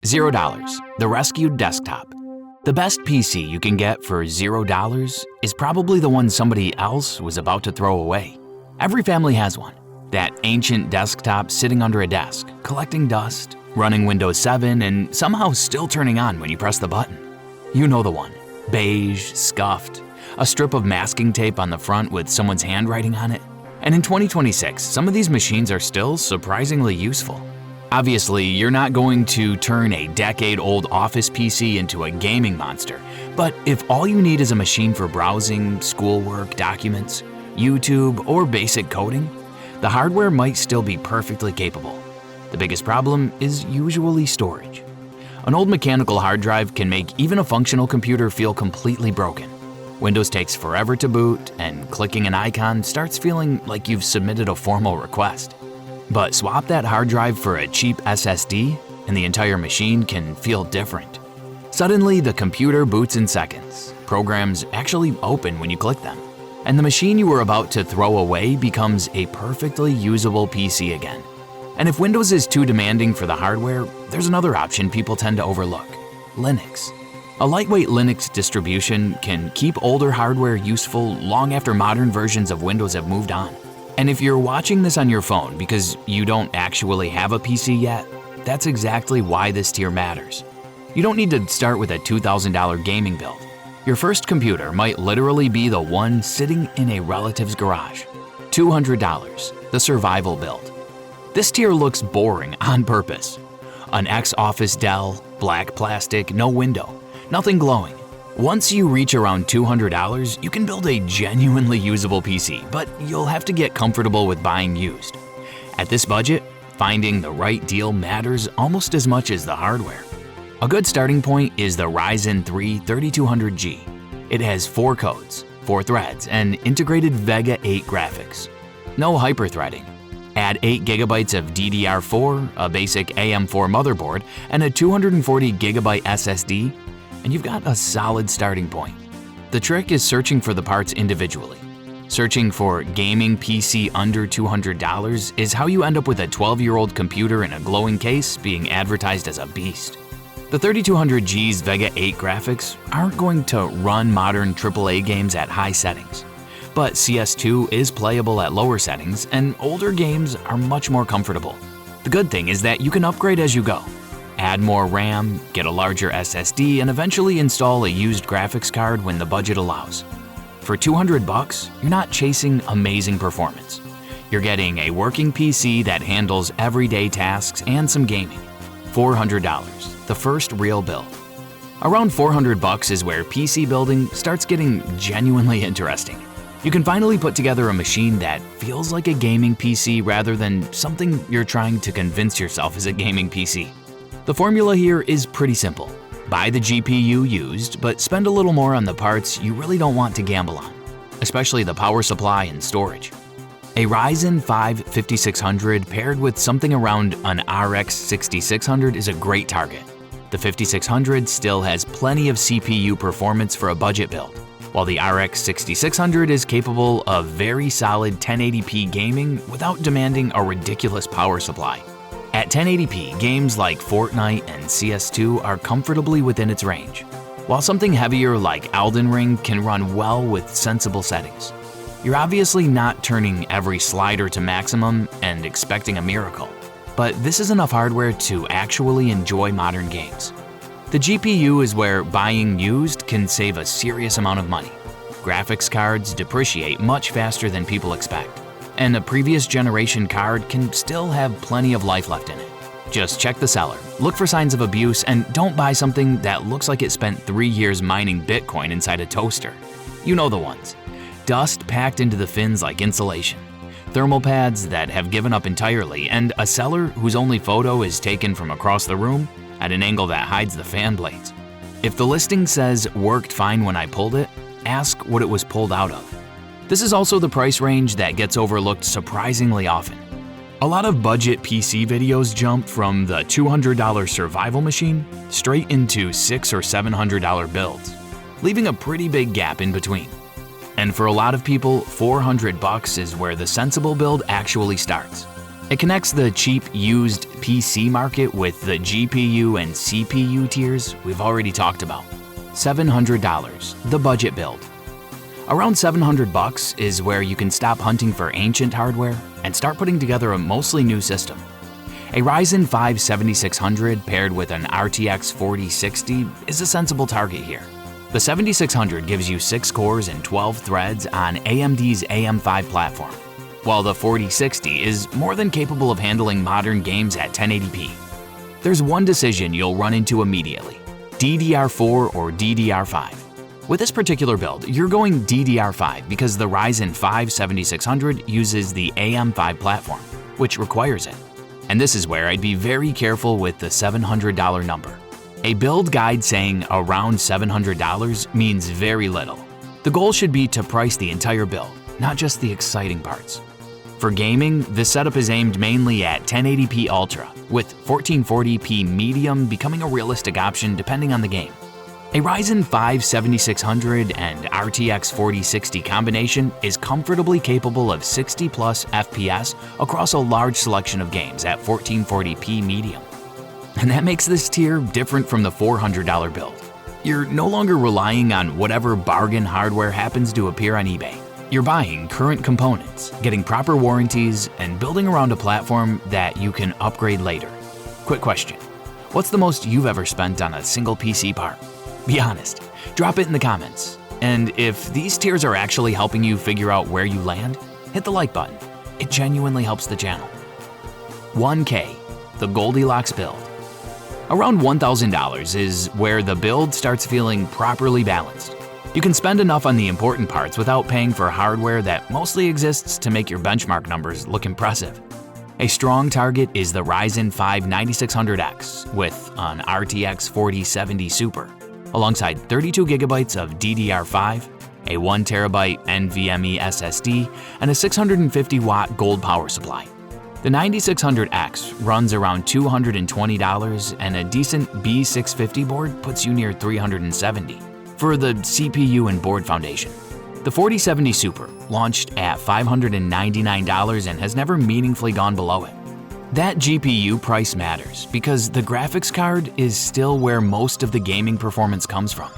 $0. The rescued desktop. The best PC you can get for $0 is probably the one somebody else was about to throw away. Every family has one. That ancient desktop sitting under a desk, collecting dust, running Windows 7, and somehow still turning on when you press the button. You know the one. Beige, scuffed, a strip of masking tape on the front with someone's handwriting on it. And in 2026, some of these machines are still surprisingly useful. Obviously, you're not going to turn a decade-old office PC into a gaming monster, but if all you need is a machine for browsing, schoolwork, documents, YouTube, or basic coding, the hardware might still be perfectly capable. The biggest problem is usually storage. An old mechanical hard drive can make even a functional computer feel completely broken. Windows takes forever to boot, and clicking an icon starts feeling like you've submitted a formal request. But swap that hard drive for a cheap SSD, and the entire machine can feel different. Suddenly, the computer boots in seconds. Programs actually open when you click them. And the machine you were about to throw away becomes a perfectly usable PC again. And if Windows is too demanding for the hardware, there's another option people tend to overlook: Linux. A lightweight Linux distribution can keep older hardware useful long after modern versions of Windows have moved on. And if you're watching this on your phone because you don't actually have a PC yet, that's exactly why this tier matters. You don't need to start with a $2,000 gaming build. Your first computer might literally be the one sitting in a relative's garage. $200, the survival build. This tier looks boring on purpose. An ex-office Dell, black plastic, no window, nothing glowing. Once you reach around $200, you can build a genuinely usable PC, but you'll have to get comfortable with buying used. At this budget, finding the right deal matters almost as much as the hardware. A good starting point is the Ryzen 3 3200G. It has 4 codes, 4 threads, and integrated Vega 8 graphics. No hyper-threading. Add 8 GB of DDR4, a basic AM4 motherboard, and a 240GB SSD, and you've got a solid starting point. The trick is searching for the parts individually. Searching for gaming PC under $200 is how you end up with a 12-year-old computer in a glowing case being advertised as a beast. The 3200G's Vega 8 graphics aren't going to run modern AAA games at high settings, but CS2 is playable at lower settings, and older games are much more comfortable. The good thing is that you can upgrade as you go. Add more RAM, get a larger SSD, and eventually install a used graphics card when the budget allows. For $200, you're not chasing amazing performance. You're getting a working PC that handles everyday tasks and some gaming. $400, the first real build. Around $400 is where PC building starts getting genuinely interesting. You can finally put together a machine that feels like a gaming PC rather than something you're trying to convince yourself is a gaming PC. The formula here is pretty simple. Buy the GPU used, but spend a little more on the parts you really don't want to gamble on, especially the power supply and storage. A Ryzen 5 5600 paired with something around an RX 6600 is a great target. The 5600 still has plenty of CPU performance for a budget build, while the RX 6600 is capable of very solid 1080p gaming without demanding a ridiculous power supply. At 1080p, games like Fortnite and CS2 are comfortably within its range, while something heavier like Elden Ring can run well with sensible settings. You're obviously not turning every slider to maximum and expecting a miracle, but this is enough hardware to actually enjoy modern games. The GPU is where buying used can save a serious amount of money. Graphics cards depreciate much faster than people expect, and a previous generation card can still have plenty of life left in it. Just check the seller, look for signs of abuse, and don't buy something that looks like it spent 3 years mining Bitcoin inside a toaster. You know the ones. Dust packed into the fins like insulation, thermal pads that have given up entirely, and a seller whose only photo is taken from across the room at an angle that hides the fan blades. If the listing says "worked fine when I pulled it," ask what it was pulled out of. This is also the price range that gets overlooked surprisingly often. A lot of budget PC videos jump from the $200 survival machine straight into $600 or $700 builds, leaving a pretty big gap in between. And for a lot of people, $400 is where the sensible build actually starts. It connects the cheap used PC market with the GPU and CPU tiers we've already talked about. $700, the budget build. Around $700 is where you can stop hunting for ancient hardware and start putting together a mostly new system. A Ryzen 5 7600 paired with an RTX 4060 is a sensible target here. The 7600 gives you 6 cores and 12 threads on AMD's AM5 platform, while the 4060 is more than capable of handling modern games at 1080p. There's one decision you'll run into immediately: DDR4 or DDR5. With this particular build, you're going DDR5 because the Ryzen 5 7600 uses the AM5 platform, which requires it. And this is where I'd be very careful with the $700 number. A build guide saying around $700 means very little. The goal should be to price the entire build, not just the exciting parts. For gaming, this setup is aimed mainly at 1080p Ultra, with 1440p Medium becoming a realistic option depending on the game. A Ryzen 5 7600 and RTX 4060 combination is comfortably capable of 60+ FPS across a large selection of games at 1440p Medium. And that makes this tier different from the $400 build. You're no longer relying on whatever bargain hardware happens to appear on eBay. You're buying current components, getting proper warranties, and building around a platform that you can upgrade later. Quick question: what's the most you've ever spent on a single PC part? Be honest, drop it in the comments. And if these tiers are actually helping you figure out where you land, hit the like button. It genuinely helps the channel. 1K, the Goldilocks Build. Around $1,000 is where the build starts feeling properly balanced. You can spend enough on the important parts without paying for hardware that mostly exists to make your benchmark numbers look impressive. A strong target is the Ryzen 5 9600X with an RTX 4070 Super, alongside 32GB of DDR5, a 1TB NVMe SSD, and a 650-watt gold power supply. The 9600X runs around $220, and a decent B650 board puts you near $370 for the CPU and board foundation. The 4070 Super launched at $599 and has never meaningfully gone below it. That GPU price matters because the graphics card is still where most of the gaming performance comes from.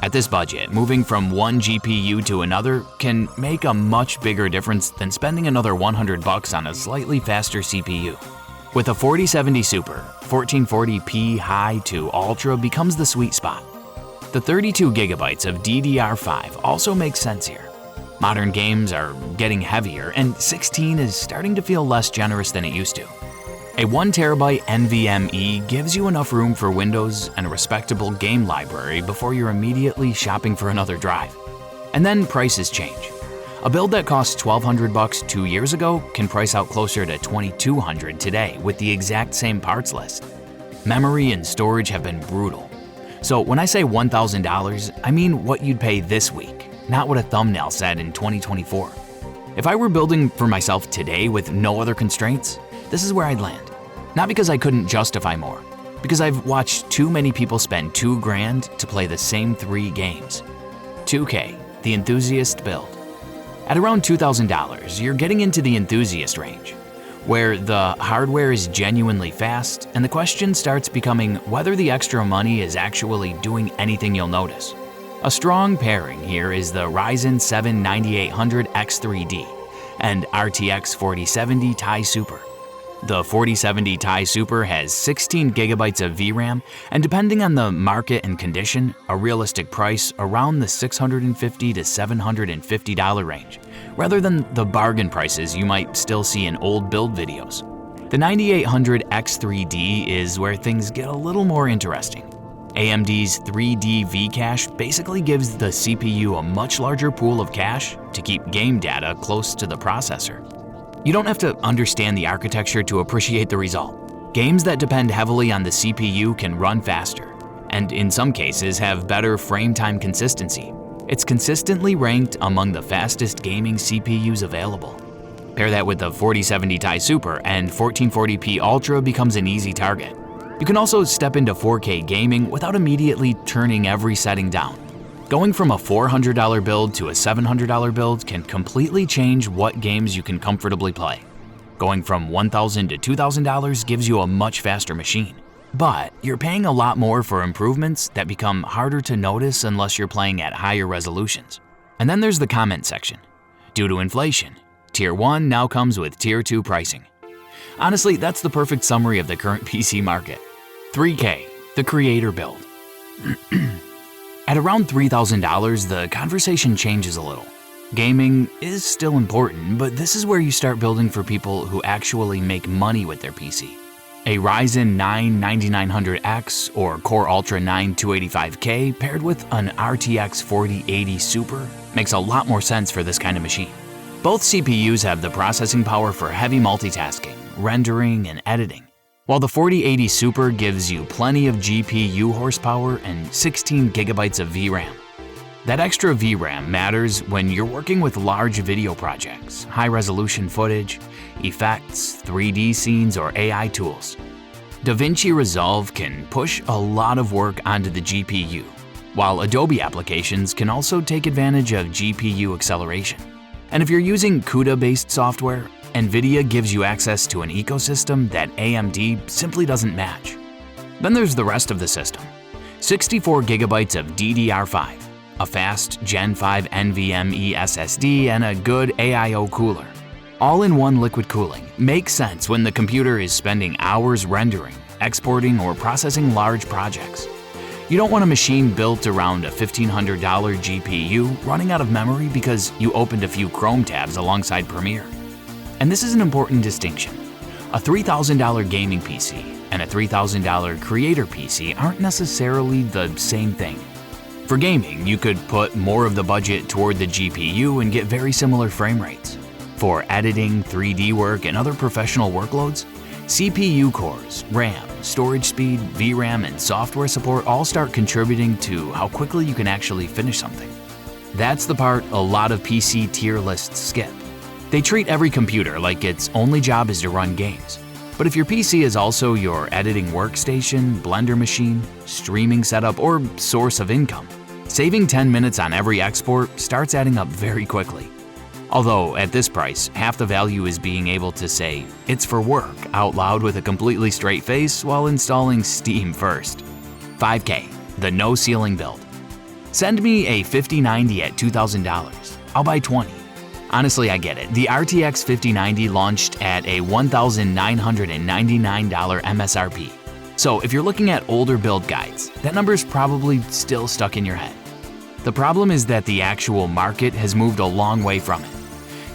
At this budget, moving from one GPU to another can make a much bigger difference than spending another $100 on a slightly faster CPU. With a 4070 Super, 1440p high to ultra becomes the sweet spot. The 32GB of DDR5 also makes sense here. Modern games are getting heavier, and 16 is starting to feel less generous than it used to. A 1TB NVMe gives you enough room for Windows and a respectable game library before you're immediately shopping for another drive. And then prices change. A build that cost $1,200 2 years ago can price out closer to $2,200 today with the exact same parts list. Memory and storage have been brutal. So when I say $1,000, I mean what you'd pay this week, not what a thumbnail said in 2024. If I were building for myself today with no other constraints, this is where I'd land. Not because I couldn't justify more, because I've watched too many people spend $2,000 to play the same 3 games. 2K, the Enthusiast Build. At around $2,000, you're getting into the enthusiast range, where the hardware is genuinely fast and the question starts becoming whether the extra money is actually doing anything you'll notice. A strong pairing here is the Ryzen 7 9800 X3D and RTX 4070 Ti Super. The 4070 Ti Super has 16GB of VRAM, and depending on the market and condition, a realistic price around the $650 to $750 range, rather than the bargain prices you might still see in old build videos. The 9800 X3D is where things get a little more interesting. AMD's 3D V-Cache basically gives the CPU a much larger pool of cache to keep game data close to the processor. You don't have to understand the architecture to appreciate the result. Games that depend heavily on the CPU can run faster, and in some cases have better frame time consistency. It's consistently ranked among the fastest gaming CPUs available. Pair that with the 4070 Ti Super and 1440p Ultra becomes an easy target. You can also step into 4K gaming without immediately turning every setting down. Going from a $400 build to a $700 build can completely change what games you can comfortably play. Going from $1,000 to $2,000 gives you a much faster machine. But you're paying a lot more for improvements that become harder to notice unless you're playing at higher resolutions. And then there's the comment section. Due to inflation, Tier 1 now comes with Tier 2 pricing. Honestly, that's the perfect summary of the current PC market. 3K, the Creator Build. At around $3,000, the conversation changes a little. Gaming is still important, but this is where you start building for people who actually make money with their PC. A Ryzen 9 9900X or Core Ultra 9 285K paired with an RTX 4080 Super makes a lot more sense for this kind of machine. Both CPUs have the processing power for heavy multitasking, rendering, and editing, while the 4080 Super gives you plenty of GPU horsepower and 16 GB of VRAM. That extra VRAM matters when you're working with large video projects, high-resolution footage, effects, 3D scenes, or AI tools. DaVinci Resolve can push a lot of work onto the GPU, while Adobe applications can also take advantage of GPU acceleration. And if you're using CUDA-based software, NVIDIA gives you access to an ecosystem that AMD simply doesn't match. Then there's the rest of the system. 64 GB of DDR5, a fast Gen 5 NVMe SSD, and a good AIO cooler. All in one liquid cooling makes sense when the computer is spending hours rendering, exporting, or processing large projects. You don't want a machine built around a $1,500 GPU running out of memory because you opened a few Chrome tabs alongside Premiere. And this is an important distinction. A $3,000 gaming PC and a $3,000 creator PC aren't necessarily the same thing. For gaming, you could put more of the budget toward the GPU and get very similar frame rates. For editing, 3D work, and other professional workloads, CPU cores, RAM, storage speed, VRAM, and software support all start contributing to how quickly you can actually finish something. That's the part a lot of PC tier lists skip. They treat every computer like its only job is to run games. But if your PC is also your editing workstation, blender machine, streaming setup, or source of income, saving 10 minutes on every export starts adding up very quickly. Although, at this price, half the value is being able to say, "It's for work," out loud with a completely straight face while installing Steam first. 5K, the no ceiling build. Send me a 5090 at $2,000. I'll buy 20. Honestly, I get it. The RTX 5090 launched at a $1,999 MSRP. So if you're looking at older build guides, that number's probably still stuck in your head. The problem is that the actual market has moved a long way from it.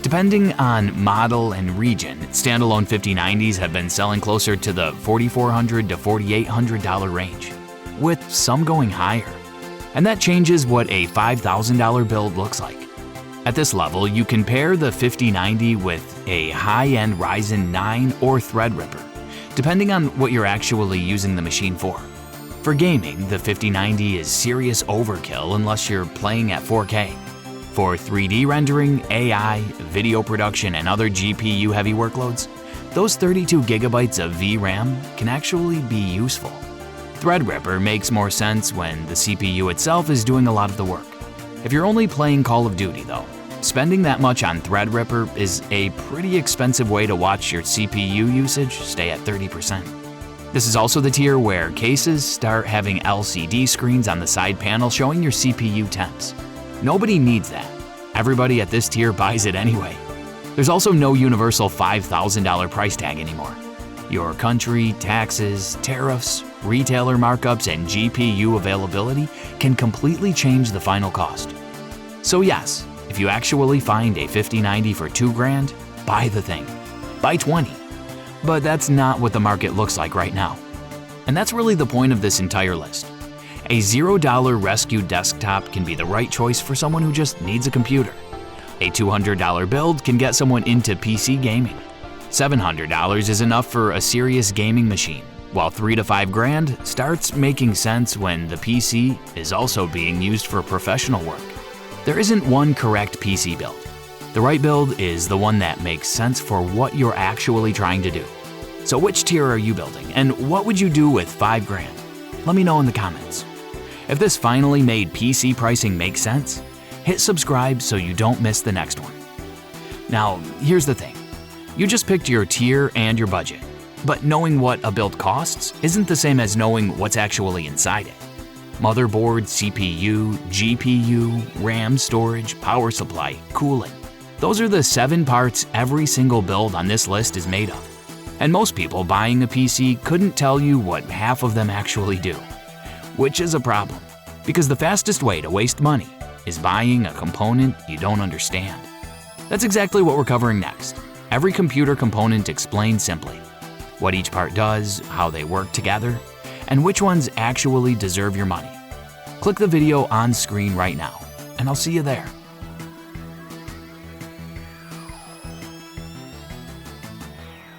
Depending on model and region, standalone 5090s have been selling closer to the $4,400 to $4,800 range, with some going higher. And that changes what a $5,000 build looks like. At this level, you can pair the 5090 with a high-end Ryzen 9 or Threadripper, depending on what you're actually using the machine for. For gaming, the 5090 is serious overkill unless you're playing at 4K. For 3D rendering, AI, video production, and other GPU-heavy workloads, those 32 GB of VRAM can actually be useful. Threadripper makes more sense when the CPU itself is doing a lot of the work. If you're only playing Call of Duty, though, spending that much on Threadripper is a pretty expensive way to watch your CPU usage stay at 30%. This is also the tier where cases start having LCD screens on the side panel showing your CPU temps. Nobody needs that. Everybody at this tier buys it anyway. There's also no universal $5,000 price tag anymore. Your country, taxes, tariffs, retailer markups, and GPU availability can completely change the final cost. So yes, if you actually find a 5090 for $2,000, buy the thing. Buy 20. But that's not what the market looks like right now. And that's really the point of this entire list. A $0 rescue desktop can be the right choice for someone who just needs a computer. A $200 build can get someone into PC gaming. $700 is enough for a serious gaming machine, while $3,000 to $5,000 starts making sense when the PC is also being used for professional work. There isn't one correct PC build. The right build is the one that makes sense for what you're actually trying to do. So which tier are you building, and what would you do with $5,000? Let me know in the comments. If this finally made PC pricing make sense, hit subscribe so you don't miss the next one. Now, here's the thing. You just picked your tier and your budget. But knowing what a build costs isn't the same as knowing what's actually inside it. Motherboard, CPU, GPU, RAM storage, power supply, cooling. Those are the 7 parts every single build on this list is made of. And most people buying a PC couldn't tell you what half of them actually do. Which is a problem, because the fastest way to waste money is buying a component you don't understand. That's exactly what we're covering next. Every computer component explained simply. What each part does, how they work together, and which ones actually deserve your money. Click the video on screen right now, and I'll see you there.